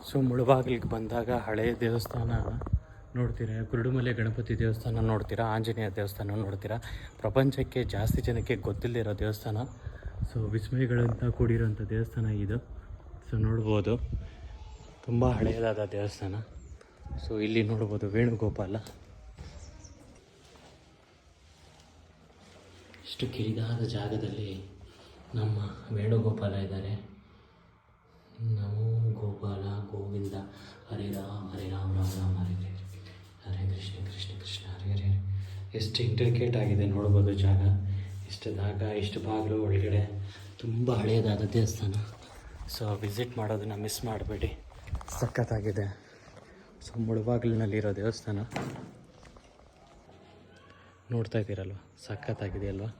So ಮುಳಬಾಗಿಲಿಗೆ ಬಂದಾಗ ಹಳೆಯ ದೇವಸ್ಥಾನ ನೋಡ್ತೀರಾ, ಕುರುಡುಮಲೆ ಗಣಪತಿ ದೇವಸ್ಥಾನ ನೋಡ್ತೀರಾ, ಆಂಜನೇಯ ದೇವಸ್ಥಾನ ನೋಡ್ತೀರಾ. ಪ್ರಪಂಚಕ್ಕೆ ಜಾಸ್ತಿ ಜನಕ್ಕೆ ಗೊತ್ತಿಲ್ಲದಿರೋ ದೇವಸ್ಥಾನ. ಸೊ ವಿಸ್ಮಯಗಳಂತ ಕೂಡಿರೋಂಥ ದೇವಸ್ಥಾನ ಇದು. ಸೊ ನೋಡ್ಬೋದು, ತುಂಬ ಹಳೆಯದಾದ ದೇವಸ್ಥಾನ. ಸೊ ಇಲ್ಲಿ ನೋಡ್ಬೋದು ವೇಣುಗೋಪಾಲ. ಇಷ್ಟು ಕಿರಿದಾದ ಜಾಗದಲ್ಲಿ ನಮ್ಮ ವೇಣುಗೋಪಾಲ ಇದ್ದಾರೆ. ನಮೋ ಗೋಪಾಲ ಗೋವಿಂದ ಹರೇ ರಾಮ ರಾಮ ರಾಮ ಹರೇ ಹರೇ ಕೃಷ್ಣ ಕೃಷ್ಣ ಕೃಷ್ಣ ಹರೇ ಹರೇ. ಎಷ್ಟು ಇಂಟ್ರಿಕೇಟ್ ಆಗಿದೆ ನೋಡ್ಬೋದು ಜಾಗ. ಇಷ್ಟು ಜಾಗ, ಇಷ್ಟು ಬಾಗಿಲು ಒಳಗಡೆ ತುಂಬ ಹಳೆಯದಾದ ದೇವಸ್ಥಾನ. ಸೊ ವಿಸಿಟ್ ಮಾಡೋದನ್ನು ಮಿಸ್ ಮಾಡಬೇಡಿ, ಸಖತ್ತಾಗಿದೆ. ಸೊ ಮುಳಬಾಗಿಲಿನಲ್ಲಿರೋ ದೇವಸ್ಥಾನ ನೋಡ್ತಾ ಇದ್ದೀರಲ್ವ, ಸಖತ್ತಾಗಿದೆ ಅಲ್ವಾ.